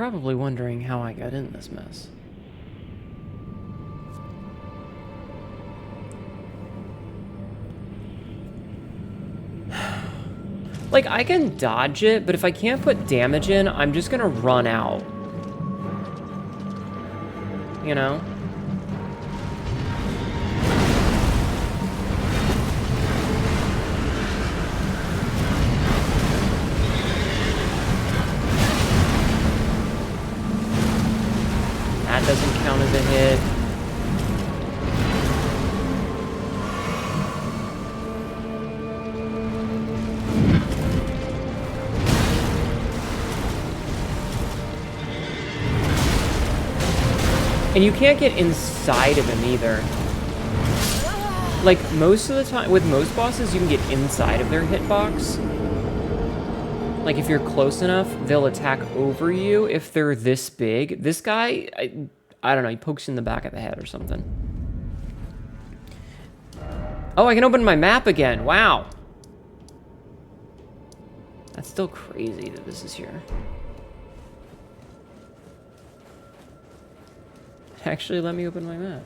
Probably wondering how I got in this mess. Like, I can dodge it, but if I can't put damage in, I'm just gonna run out. You know? That doesn't count as a hit. And you can't get inside of him either. Like, most of the time, with most bosses, you can get inside of their hitbox. Like, if you're close enough, they'll attack over you if they're this big. This guy, I don't know, he pokes you in the back of the head or something. Oh, I can open my map again. Wow. That's still crazy that this is here. Actually, let me open my map.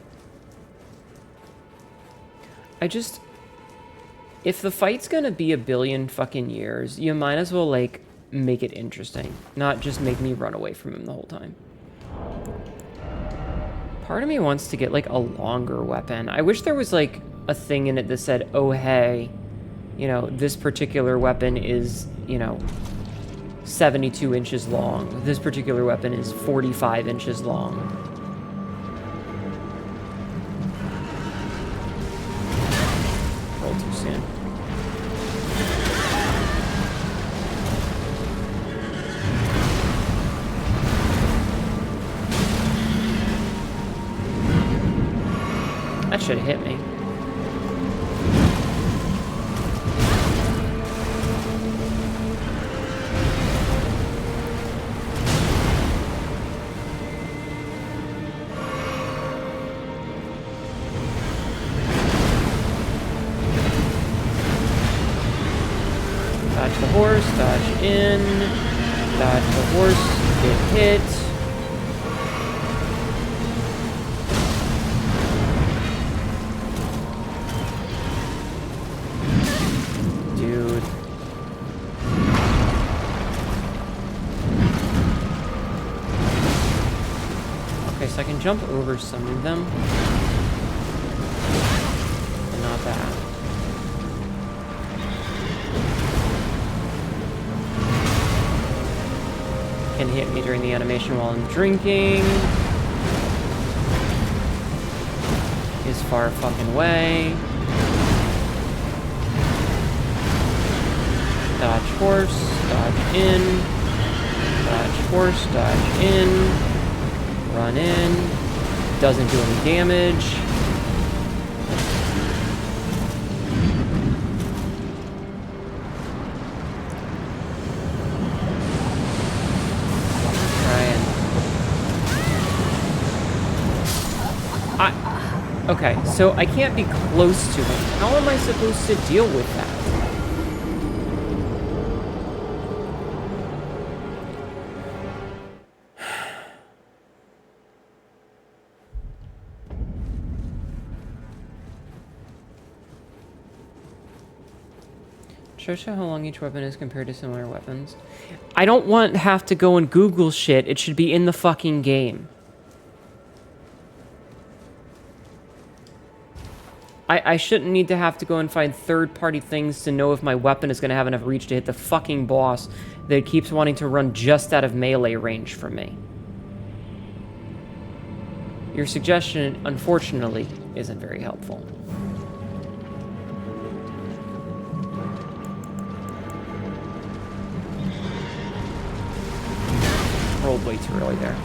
If the fight's gonna be a billion fucking years, you might as well, like, make it interesting. Not just make me run away from him the whole time. Part of me wants to get, like, a longer weapon. I wish there was, like, a thing in it that said, oh, hey, you know, this particular weapon is, you know, 72 inches long. This particular weapon is 45 inches long. Roll too soon. That should have hit me. Dodge the horse, dodge in, dodge the horse, get hit. Dude. Okay, so I can jump over some of them. But not that. Can hit me during the animation while I'm drinking. Is far fucking away. Dodge horse, dodge in. Dodge horse, dodge in. Run in. Doesn't do any damage. Okay, so I can't be close to him. How am I supposed to deal with that? Shows you how long each weapon is compared to similar weapons. I don't want to have to go and Google shit. It should be in the fucking game. I shouldn't need to have to go and find third-party things to know if my weapon is going to have enough reach to hit the fucking boss that keeps wanting to run just out of melee range from me. Your suggestion, unfortunately, isn't very helpful. Rolled way too early there.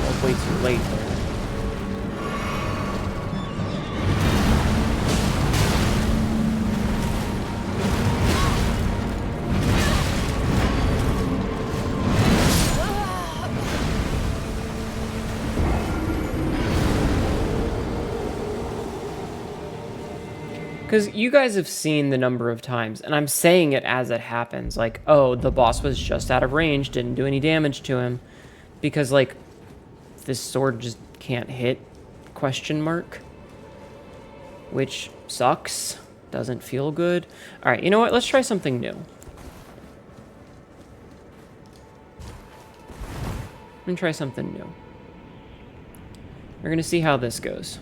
Rolled way too late there. Because you guys have seen the number of times, and I'm saying it as it happens, like, oh, the boss was just out of range, didn't do any damage to him, because, like, this sword just can't hit, question mark, which sucks, doesn't feel good. All right, you know what, let's try something new. I'm gonna try something new. We're gonna see how this goes.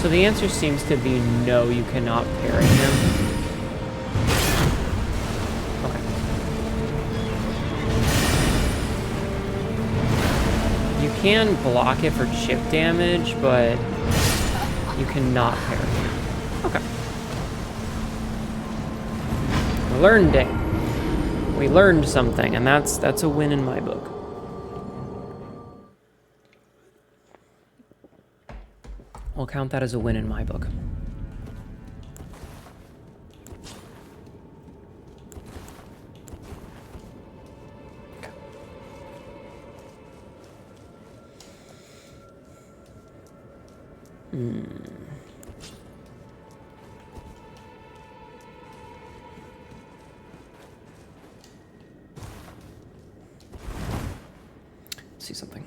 So the answer seems to be no, you cannot parry him. Okay. You can block it for chip damage, but you cannot parry him. Okay. We learned it. We learned something, and that's a win in my book. I'll count that as a win in my book. Let's see something.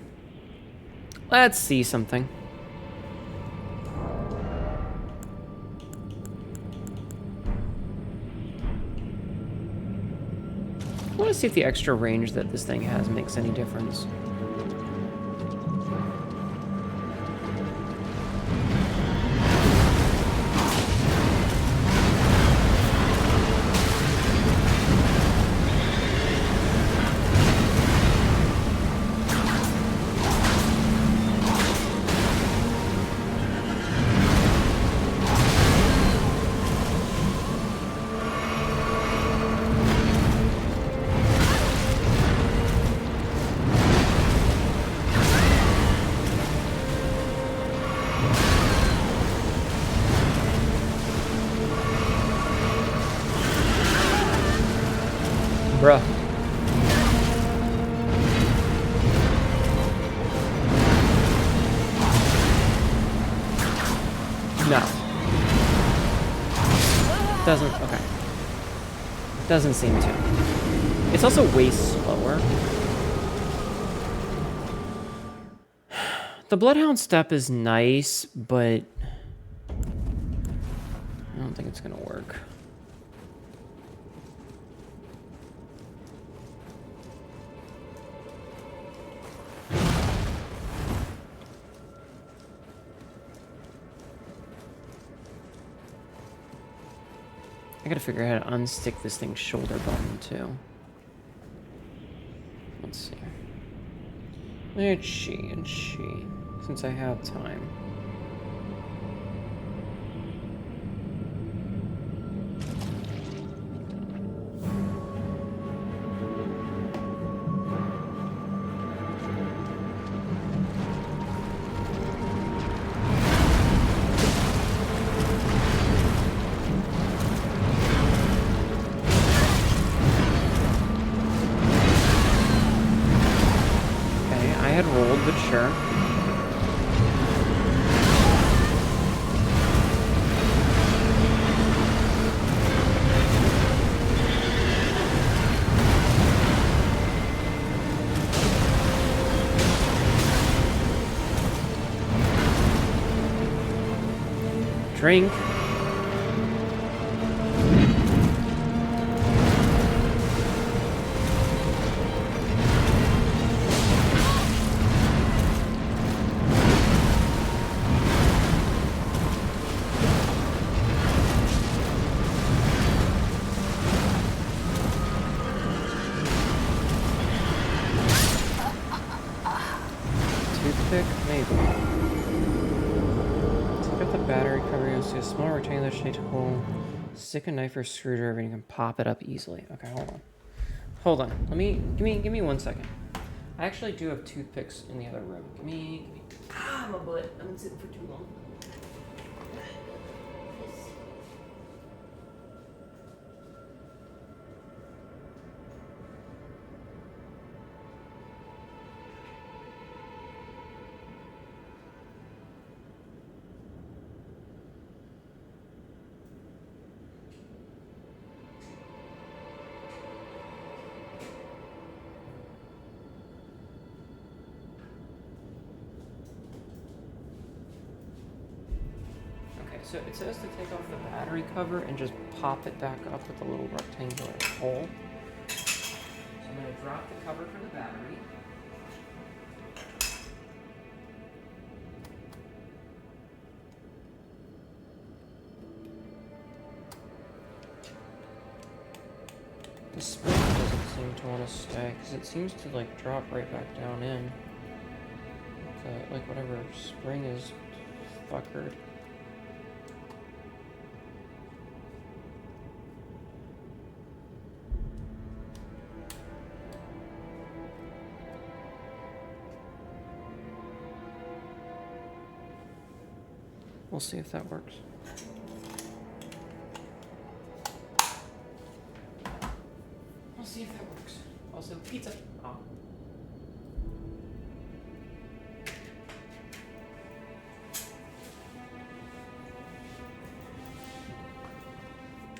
Let's see something. I want to see if the extra range that this thing has makes any difference. Bruh. No. Doesn't, okay. Doesn't seem to. It's also way slower. The Bloodhound step is nice, but I don't think it's gonna work. I gotta figure out how to unstick this thing's shoulder button, too. Let's see. Where's she? Since I have time. Sure. Drink. drop the battery cover, you'll see a small rectangular shaped hole. Stick a knife or screwdriver and you can pop it up easily. Okay, hold on. Hold on. Give me 1 second. I actually do have toothpicks in the other room. Give me. Ah, my butt. I've been sitting for too long. So it says to take off the battery cover and just pop it back up with a little rectangular hole. So I'm going to drop the cover for the battery. The spring doesn't seem to want to stay because it seems to like drop right back down in. Like whatever spring is fuckered. We'll see if that works. We'll see if that works. Also, pizza. Oh.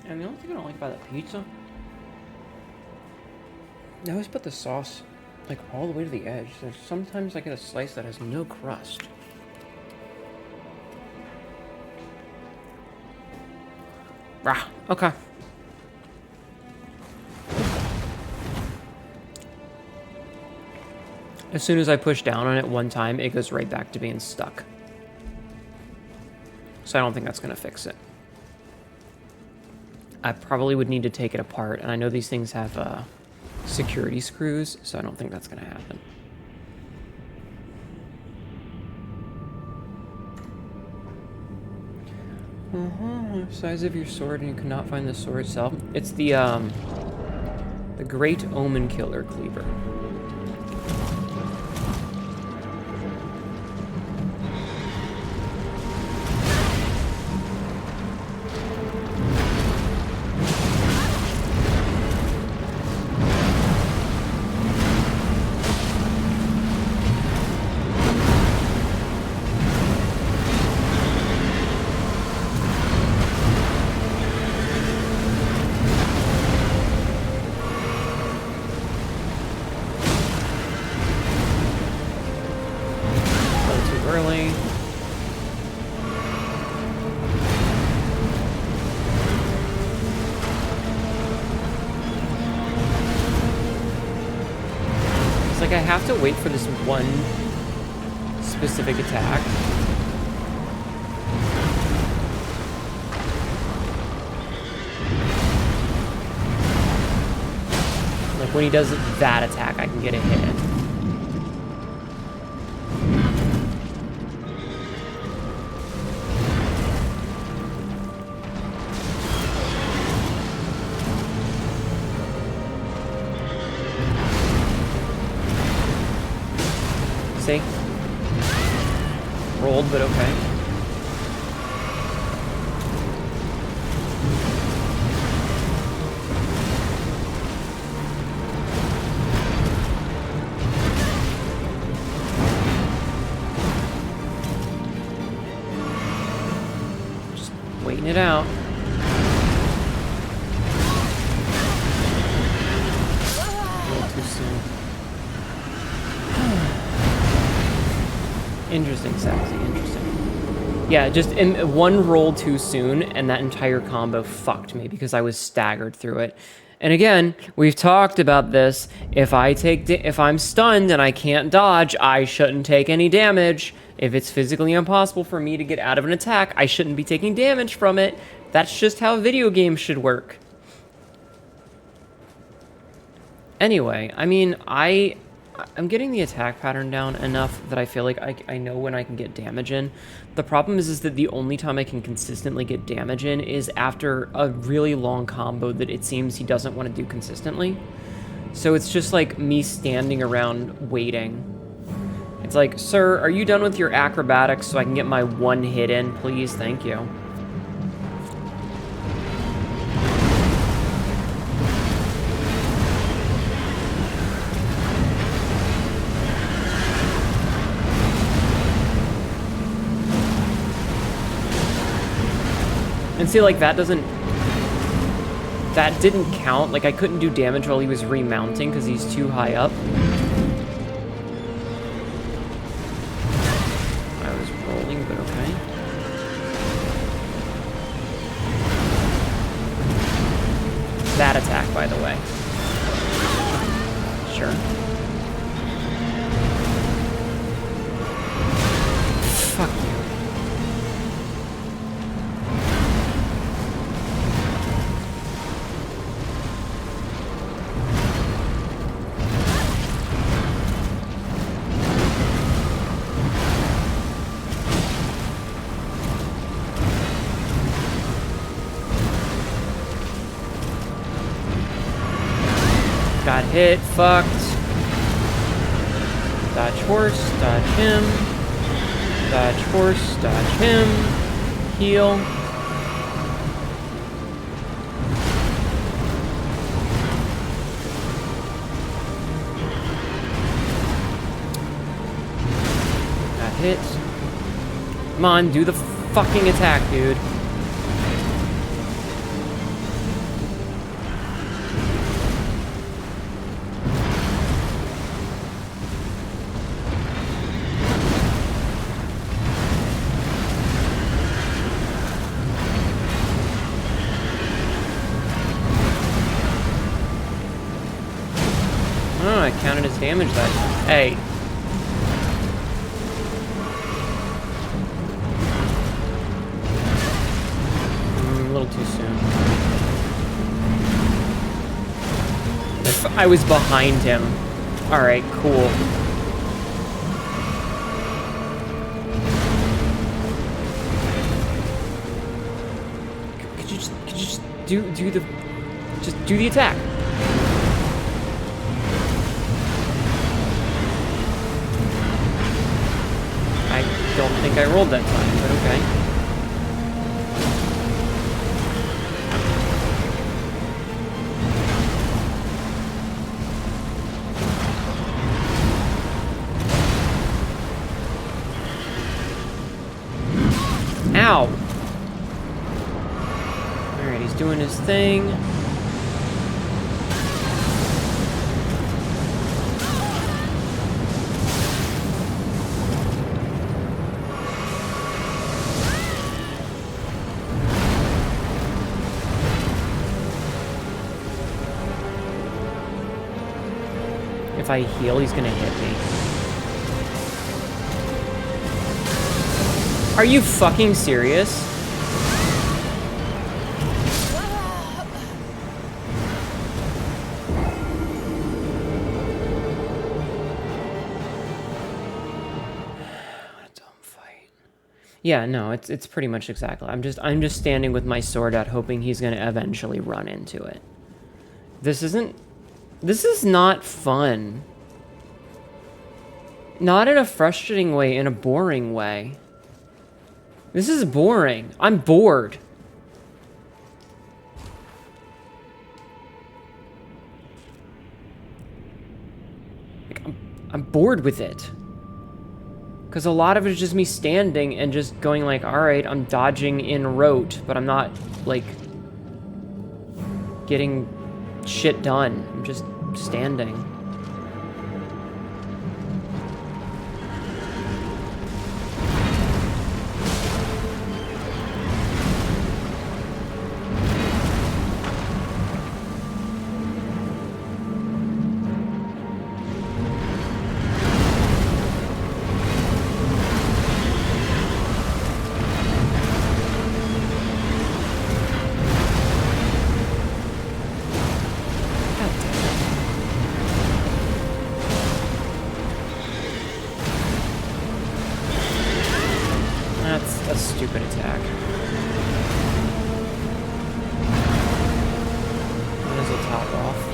And the only thing I don't like about that pizza, they always put the sauce like all the way to the edge. So sometimes I get a slice that has no crust. Ah, okay. As soon as I push down on it one time, it goes right back to being stuck. So I don't think that's going to fix it. I probably would need to take it apart, and I know these things have security screws, so I don't think that's going to happen. Size of your sword, and you cannot find the sword itself. It's the Great Omen Killer Cleaver. I have to wait for this one specific attack. Like when he does that attack, I can get a hit. See? Rolled, but okay. Just waiting it out. A little too soon. Interesting, Sexy, interesting. Yeah, just in one roll too soon, and that entire combo fucked me because I was staggered through it. And again, we've talked about this. If I'm stunned and I can't dodge, I shouldn't take any damage. If it's physically impossible for me to get out of an attack, I shouldn't be taking damage from it. That's just how video games should work. Anyway, I mean, I'm getting the attack pattern down enough that I feel like I know when I can get damage in. The problem is that the only time I can consistently get damage in is after a really long combo that it seems he doesn't want to do consistently. So it's just like me standing around waiting. It's like, sir, are you done with your acrobatics so I can get my one hit in, please? Thank you. And see, like, that didn't count. Like, I couldn't do damage while he was remounting because he's too high up. I was rolling, but okay. That attack, by the way. Sure. Fuck you. Got hit, fucked. Dodge horse, dodge him. Dodge horse, dodge him. Heal. Got hit. Come on, do the fucking attack, dude. Oh, I counted his damage that time. Hey. A little too soon. I was behind him. Alright, cool. Could you just do the attack? I don't think I rolled that time, but okay. Ow! Alright, he's doing his thing. If I heal, he's gonna hit me. Are you fucking serious? What a dumb fight. Yeah, no, it's pretty much exactly. I'm just standing with my sword out, hoping he's gonna eventually run into it. This is not fun. Not in a frustrating way, in a boring way. This is boring. I'm bored. Like, I'm bored with it. Because a lot of it is just me standing and just going like, alright, I'm dodging in rote, but I'm not, like, getting shit done. I'm just standing. a stupid attack. Might as well top off.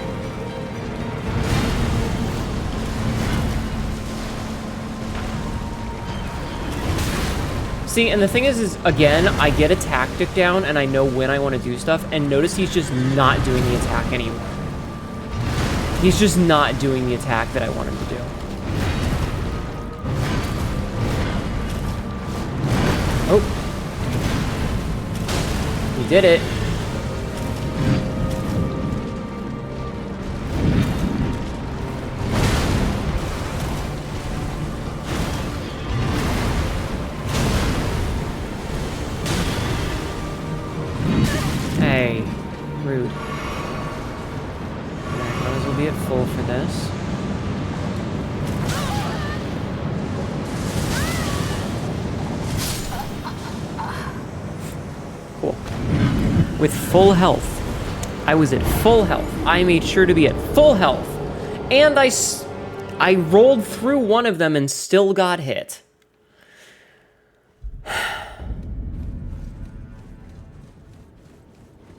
See, and the thing is again, I get a tactic down and I know when I want to do stuff, and notice he's just not doing the attack anymore. He's just not doing the attack that I want him to do. Oh. He did it. Hey, rude. Might as well be at full for this. Cool. With full health. I was at full health. I made sure to be at full health. And I rolled through one of them and still got hit.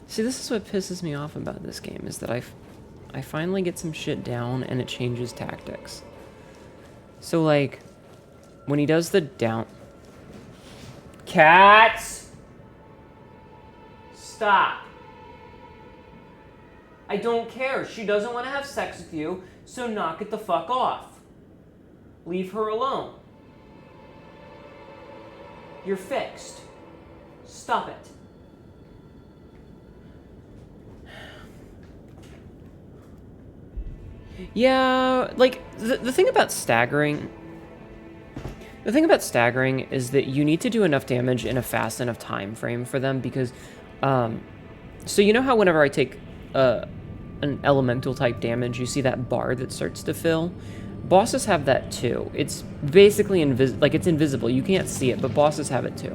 See, this is what pisses me off about this game, is that I finally get some shit down and it changes tactics. So, like, when he does the down... Cats! Stop. I don't care. She doesn't want to have sex with you, so knock it the fuck off. Leave her alone. You're fixed. Stop it. Yeah, like, the thing about staggering... The thing about staggering is that you need to do enough damage in a fast enough time frame for them, because... so you know how whenever I take an elemental type damage, you see that bar that starts to fill? Bosses have that too. It's basically it's invisible. You can't see it, but bosses have it too.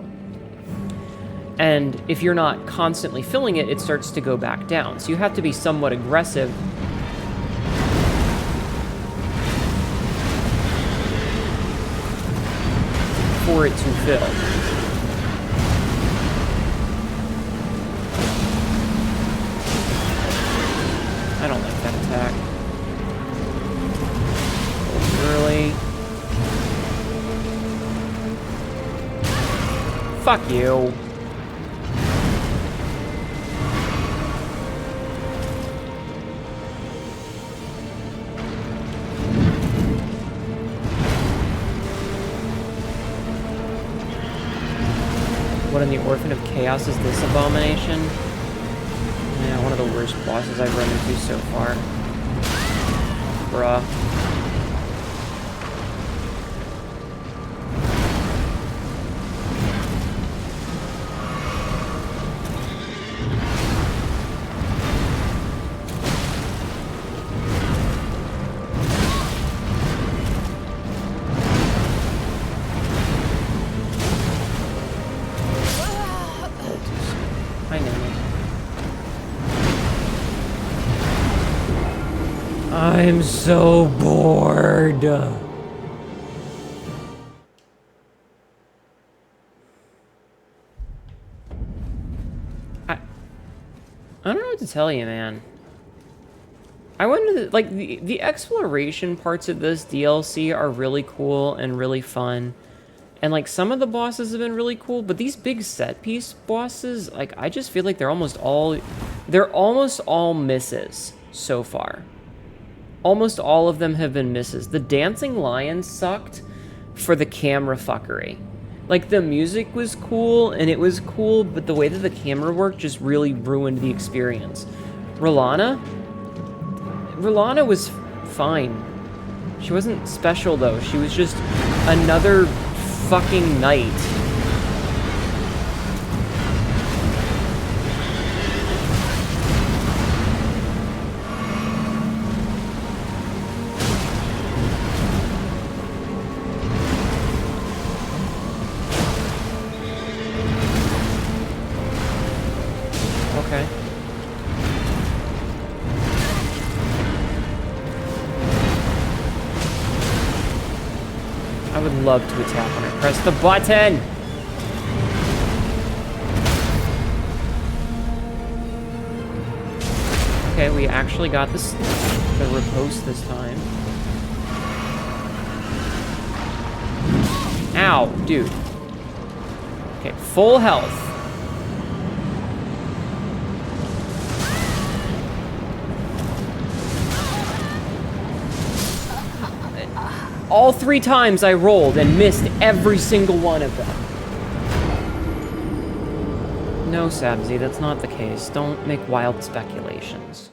And if you're not constantly filling it, it starts to go back down. So you have to be somewhat aggressive for it to fill. I don't like that attack. Early. Fuck you. What in the Orphan of Chaos is this abomination? Yeah, one of the worst bosses I've run into so far. Bruh. I'm so bored. I don't know what to tell you, man. I went to like the exploration parts of this DLC are really cool and really fun. And like some of the bosses have been really cool, but these big set piece bosses, like I just feel like they're almost all misses so far. Almost all of them have been misses. The Dancing Lion sucked for the camera fuckery. Like, the music was cool, and it was cool, but the way that the camera worked just really ruined the experience. Rolana was fine. She wasn't special, though. She was just another fucking knight. Love to attack when I press the button. Okay, we actually got this, the riposte this time. Ow, dude. Okay, full health. All 3 times I rolled and missed every single one of them. No, Sabzi, that's not the case. Don't make wild speculations.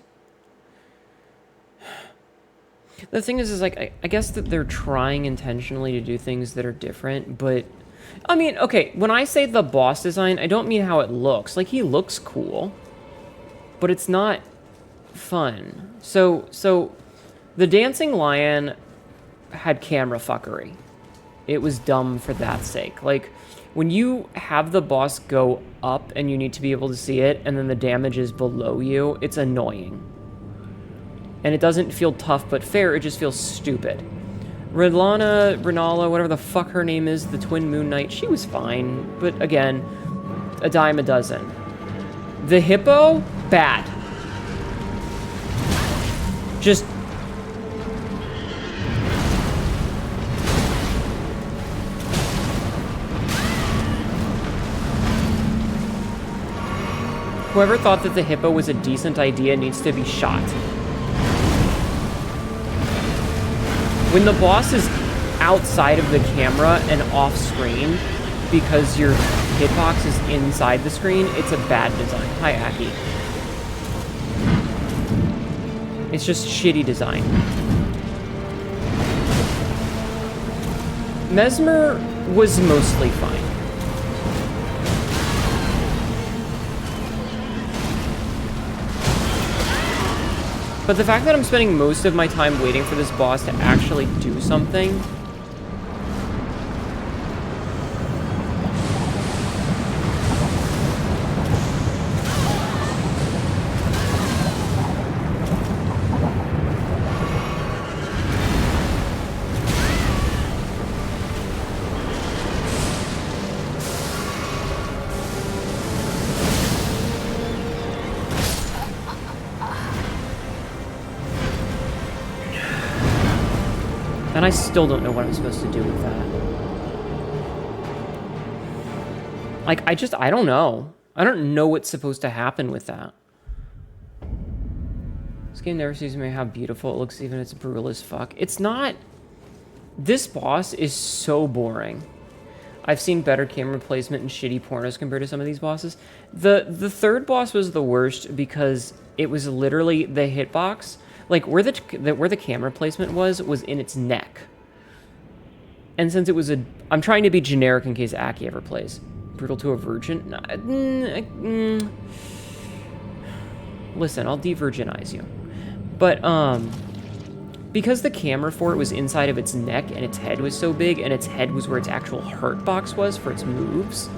The thing is like, I guess that they're trying intentionally to do things that are different, but... I mean, okay, when I say the boss design, I don't mean how it looks. Like, he looks cool, but it's not fun. So the Dancing Lion had camera fuckery. It was dumb for that sake. Like, when you have the boss go up and you need to be able to see it, and then the damage is below you, it's annoying. And it doesn't feel tough but fair, it just feels stupid. Renala, whatever the fuck her name is, the Twin Moon Knight, she was fine. But again, a dime a dozen. The hippo, bad. Just... whoever thought that the hippo was a decent idea needs to be shot. When the boss is outside of the camera and off screen because your hitbox is inside the screen, it's a bad design. Hi, Aki. It's just shitty design. Mesmer was mostly fine. But the fact that I'm spending most of my time waiting for this boss to actually do something... And I still don't know what I'm supposed to do with that. Like, I don't know. I don't know what's supposed to happen with that. This game never sees me how beautiful it looks, even if it's brutal as fuck. It's not... This boss is so boring. I've seen better camera placement and shitty pornos compared to some of these bosses. The third boss was the worst because it was literally the hitbox... Like, where the camera placement was in its neck. And since it was a... I'm trying to be generic in case Aki ever plays. Brutal to a virgin? Listen, I'll de-virginize you. But, because the camera for it was inside of its neck and its head was so big, and its head was where its actual hurt box was for its moves...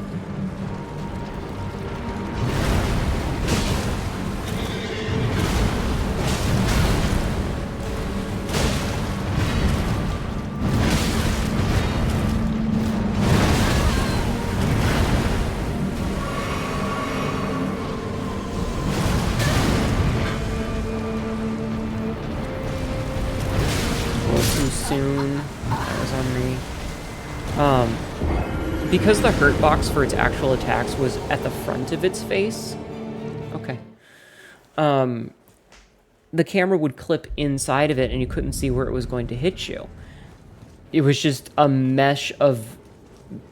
Because the hurt box for its actual attacks was at the front of its face, okay, the camera would clip inside of it and you couldn't see where it was going to hit you. It was just a mesh of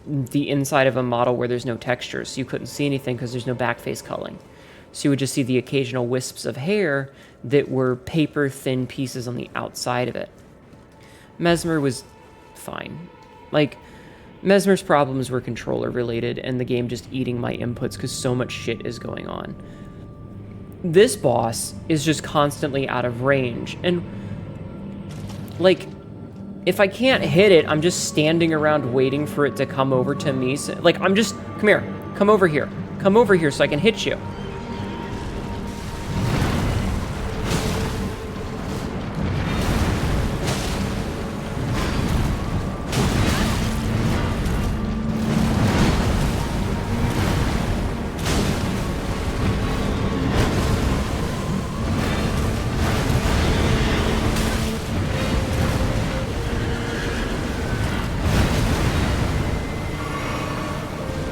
the inside of a model where there's no texture, so you couldn't see anything because there's no back face culling. So you would just see the occasional wisps of hair that were paper-thin pieces on the outside of it. Mesmer was fine. Like, Mesmer's problems were controller-related, and the game just eating my inputs because so much shit is going on. This boss is just constantly out of range, and, like, if I can't hit it, I'm just standing around waiting for it to come over to me. So, like, I'm just... Come here. Come over here. Come over here so I can hit you.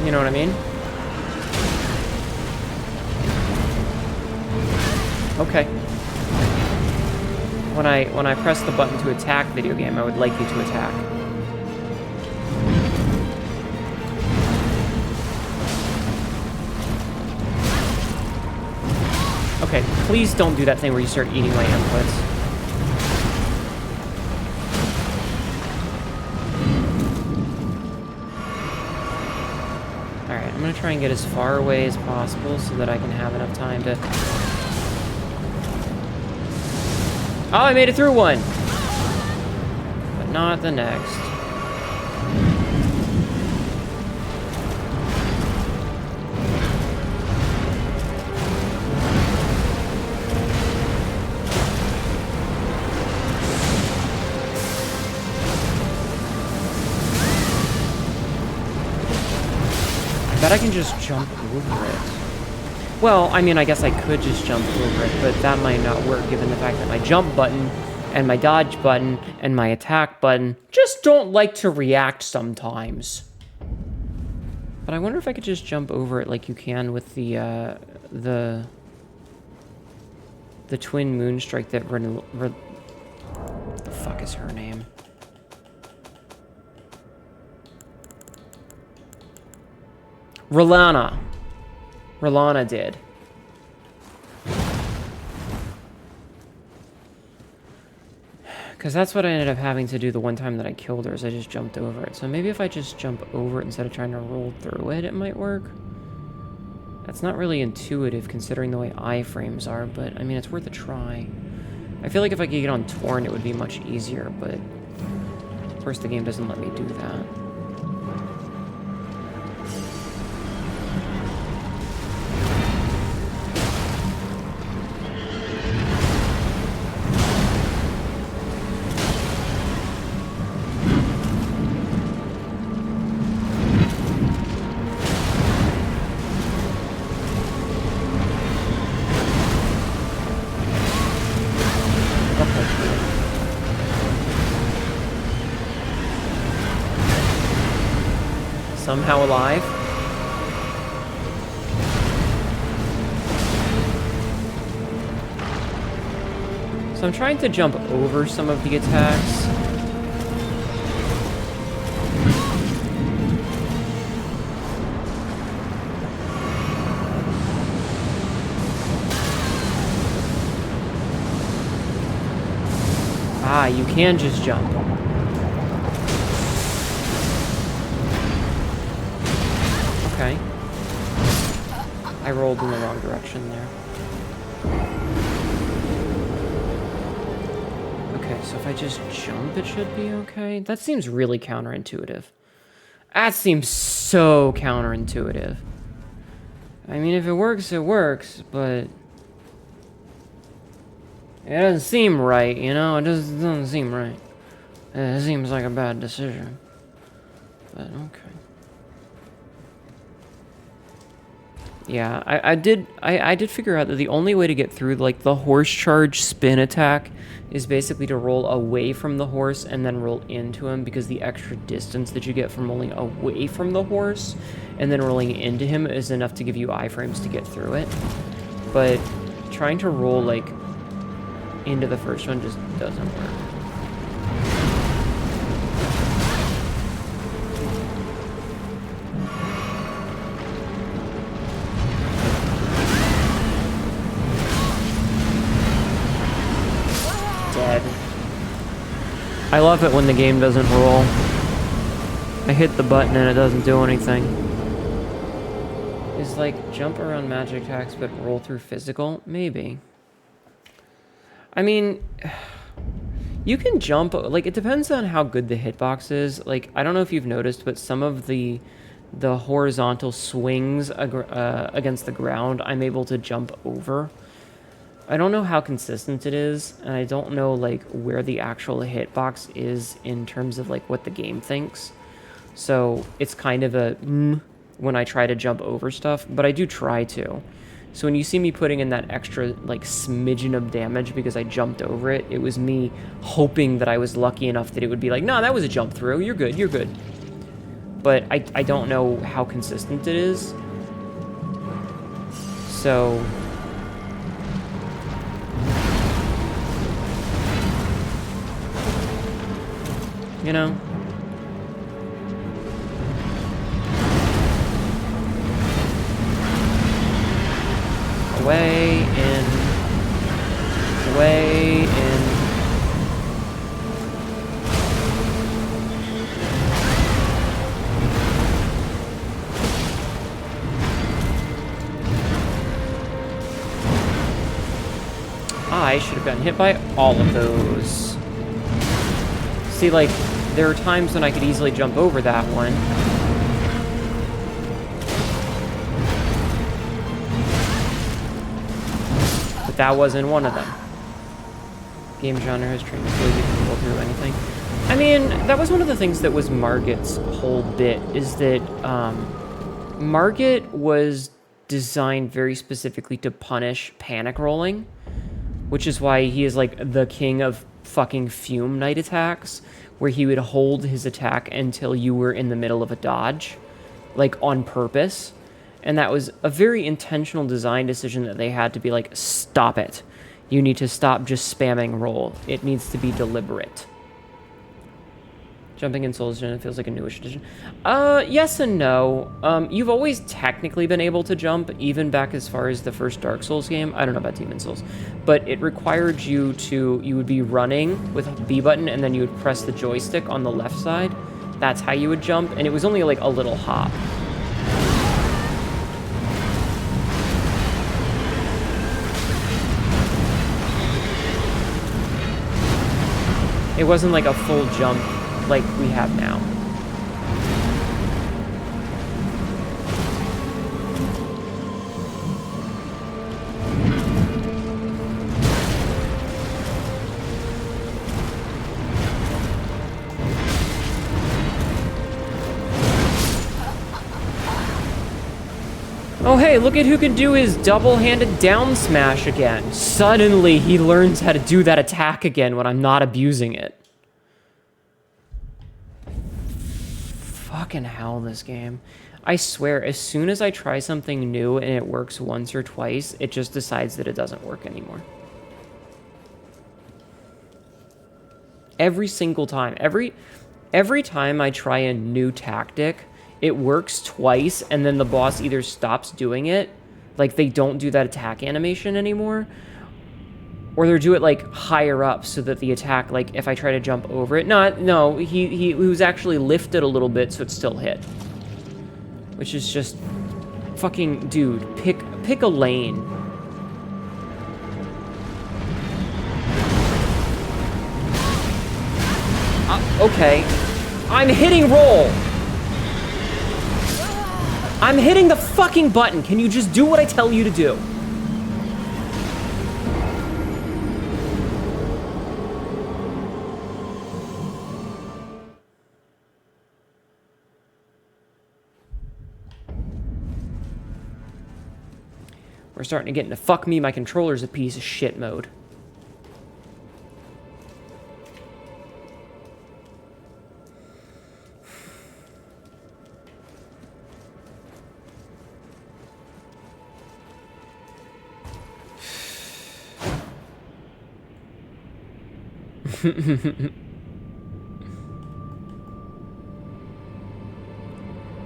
You know what I mean? Okay. When I press the button to attack, video game, I would like you to attack. Okay, please don't do that thing where you start eating my inputs. Alright, I'm gonna try and get as far away as possible so that I can have enough time to... Oh, I made it through one! But not the next. I bet I can just jump over it. Well, I mean, I guess I could just jump over it, but that might not work given the fact that my jump button and my dodge button and my attack button just don't like to react sometimes. But I wonder if I could just jump over it like you can with the twin moonstrike that what the fuck is her name? R'Lana did. Because that's what I ended up having to do the one time that I killed her, is I just jumped over it. So maybe if I just jump over it instead of trying to roll through it, it might work. That's not really intuitive considering the way iframes are, but I mean, it's worth a try. I feel like if I could get on Torn, it would be much easier, but of course the game doesn't let me do that. Somehow alive. So I'm trying to jump over some of the attacks. Ah, you can just jump. Okay. I rolled in the wrong direction there. Okay, so if I just jump, it should be okay. That seems really counterintuitive. That seems so counterintuitive. I mean, if it works, but... it doesn't seem right, you know? It doesn't seem right. It seems like a bad decision. But, okay. Yeah, I did figure out that the only way to get through, like, the horse charge spin attack is basically to roll away from the horse and then roll into him, because the extra distance that you get from rolling away from the horse and then rolling into him is enough to give you iframes to get through it. But trying to roll, like, into the first one just doesn't work. Dead. I love it when the game doesn't roll. I hit the button and it doesn't do anything. Is like jump around magic attacks but roll through physical? Maybe. I mean, you can jump, like, it depends on how good the hitbox is. Like, I don't know if you've noticed, but some of the horizontal swings against the ground, I'm able to jump over. I don't know how consistent it is, and I don't know, like, where the actual hitbox is in terms of, like, what the game thinks. So it's kind of a when I try to jump over stuff, but I do try to. So when you see me putting in that extra, like, smidgen of damage because I jumped over it, it was me hoping that I was lucky enough that it would be like, no, that was a jump through. You're good, you're good. but I don't know how consistent it is. So... you know? Away, in. Away, in. I should have gotten hit by all of those. See, like, there are times when I could easily jump over that one. But that wasn't one of them. Game genre has trained us really difficult to do anything. I mean, that was one of the things that was Margit's whole bit, is that Margit was designed very specifically to punish panic rolling, which is why he is like the king of fucking fume night attacks, where he would hold his attack until you were in the middle of a dodge, like on purpose. And that was a very intentional design decision that they had to be like, stop it. You need to stop just spamming roll. It needs to be deliberate. Jumping in Souls Gen feels like a newish addition. Yes and no. You've always technically been able to jump, even back as far as the first Dark Souls game. I don't know about Demon Souls. But it required you would be running with a B button, and then you would press the joystick on the left side. That's how you would jump, and it was only like a little hop. It wasn't like a full jump like we have now. Oh hey, look at who can do his double-handed down smash again. Suddenly he learns how to do that attack again when I'm not abusing it. Fucking hell, this game. I swear, as soon as I try something new and it works once or twice, it just decides that it doesn't work anymore. Every single time. Every time I try a new tactic, it works twice, and then the boss either stops doing it, like they don't do that attack animation anymore, or they do it like higher up so that the attack, like if I try to jump over it, no, he was actually lifted a little bit so it still hit. Which is just fucking, dude, pick a lane. Okay. I'm hitting roll. I'm hitting the fucking button. Can you just do what I tell you to do? We're starting to get into fuck me, my controller's a piece of shit mode.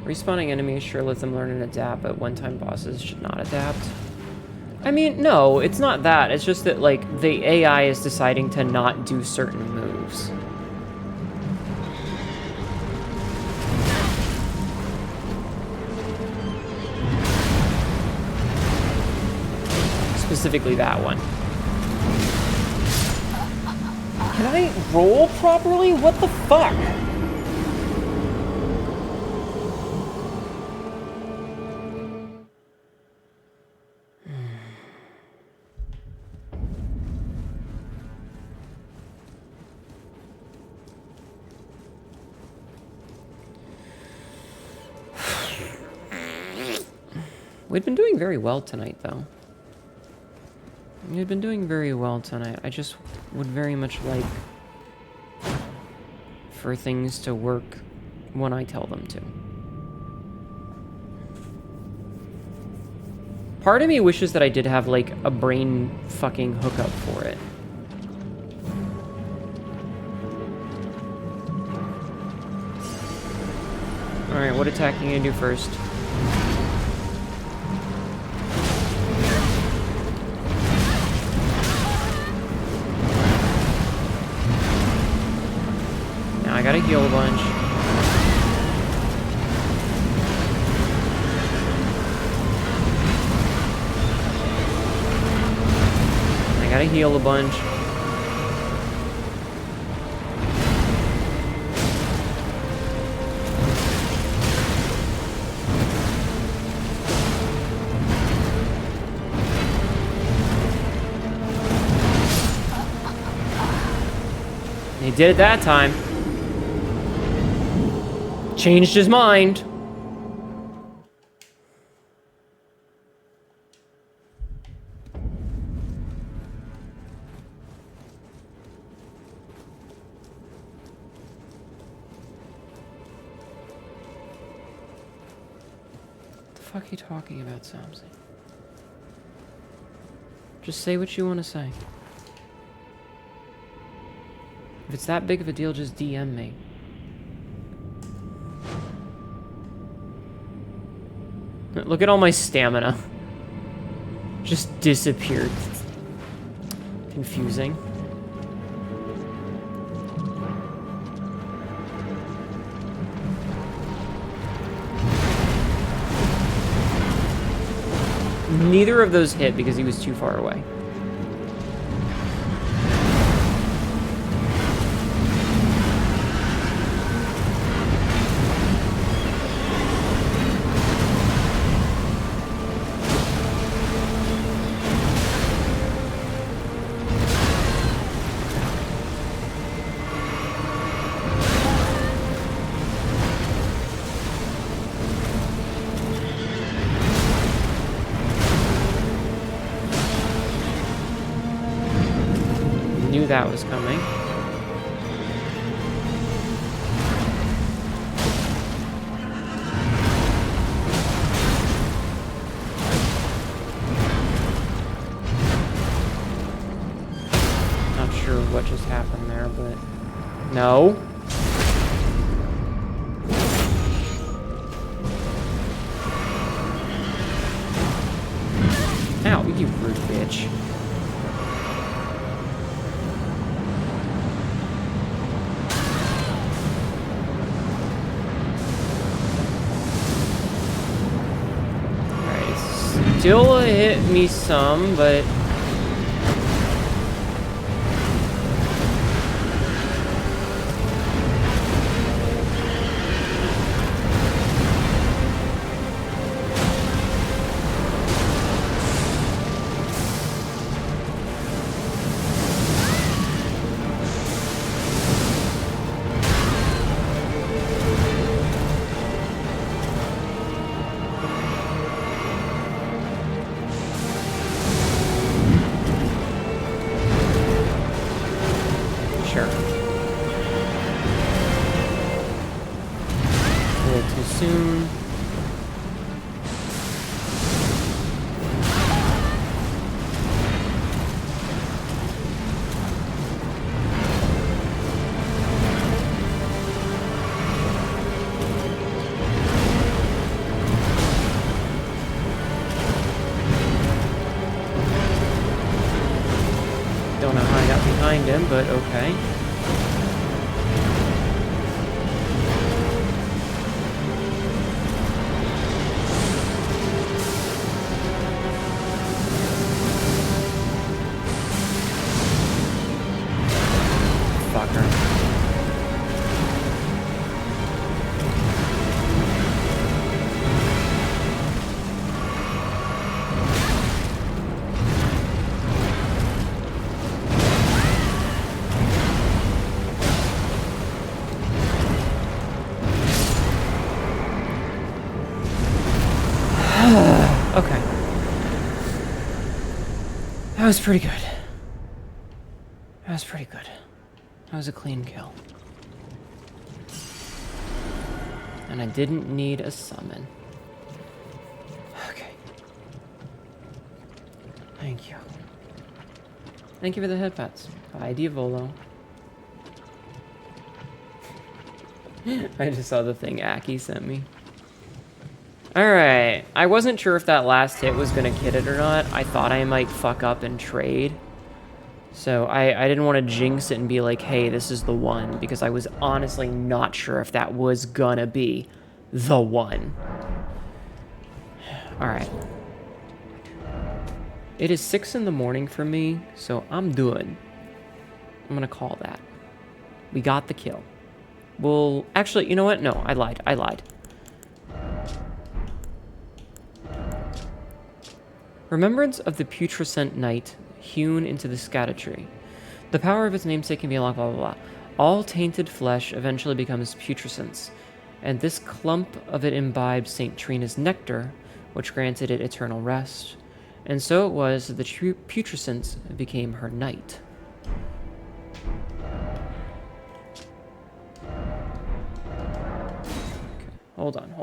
Respawning enemies sure lets them learn and adapt, but one-time bosses should not adapt. I mean, no, it's not that. It's just that, like, the AI is deciding to not do certain moves. Specifically that one. Can I roll properly? What the fuck? We've been doing very well tonight, though. We've been doing very well tonight. I just would very much like for things to work when I tell them to. Part of me wishes that I did have, like, a brain fucking hookup for it. Alright, what attack are you gonna do first? Now I gotta heal a bunch. I gotta heal a bunch. He did it that time. Changed his mind. What the fuck are you talking about, Samsy? Just say what you want to say. If it's that big of a deal, just DM me. Look at all my stamina. Just disappeared. Confusing. Neither of those hit because he was too far away. That was coming. Not sure what just happened there, but no. Ow, you rude bitch. Still hit me some, but soon. Don't know how I got behind him, but okay. Okay. That was pretty good. That was pretty good. That was a clean kill. And I didn't need a summon. Okay. Thank you. Thank you for the head pats. Bye, Diavolo. I just saw the thing Aki sent me. Alright. I wasn't sure if that last hit was going to hit it or not. I thought I might fuck up and trade. So I didn't want to jinx it and be like, hey, this is the one. Because I was honestly not sure if that was gonna be the one. Alright. It is 6 in the morning for me, so I'm good. I'm gonna call that. We got the kill. Well, actually, you know what? No, I lied. I lied. Remembrance of the putrescent night hewn into the Erdtree. The power of its namesake can be unlocked, blah, blah, blah. All tainted flesh eventually becomes putrescence, and this clump of it imbibed St. Trina's nectar, which granted it eternal rest. And so it was that the putrescence became her night. Okay, hold on.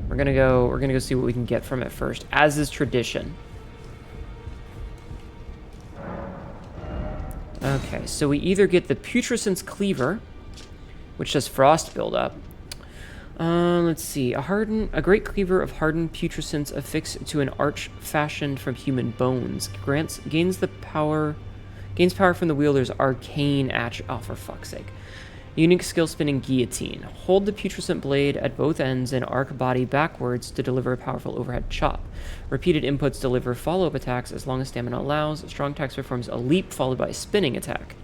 We're gonna go see what we can get from it first, as is tradition. Okay, so we either get the Putrescence Cleaver, which does frost buildup. Let's see. A great cleaver of hardened putrescence affixed to an arch fashioned from human bones. Gains power from the wielder's arcane atch. Oh, for fuck's sake. Unique skill spinning guillotine. Hold the putrescent blade at both ends and arc body backwards to deliver a powerful overhead chop. Repeated inputs deliver follow-up attacks as long as stamina allows. Strong attacks performs a leap followed by a spinning attack.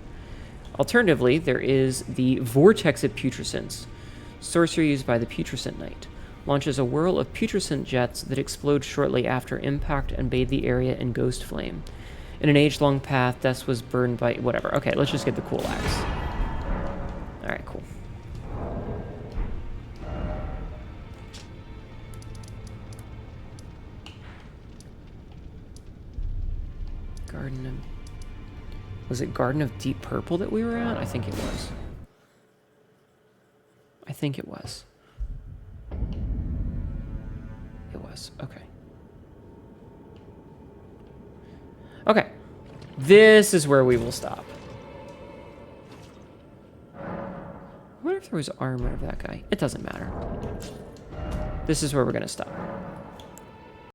Alternatively, there is the Vortex of Putrescence. Sorcery used by the Putrescent Knight. Launches a whirl of putrescent jets that explode shortly after impact and bathe the area in ghost flame. In an age-long path, Death was burned by... whatever. Okay, let's just get the cool axe. Alright, cool. Garden of... was it Garden of Deep Purple that we were at? I think it was. It was. Okay. Okay. This is where we will stop. I wonder if there was armor of that guy. It doesn't matter. This is where we're going to stop.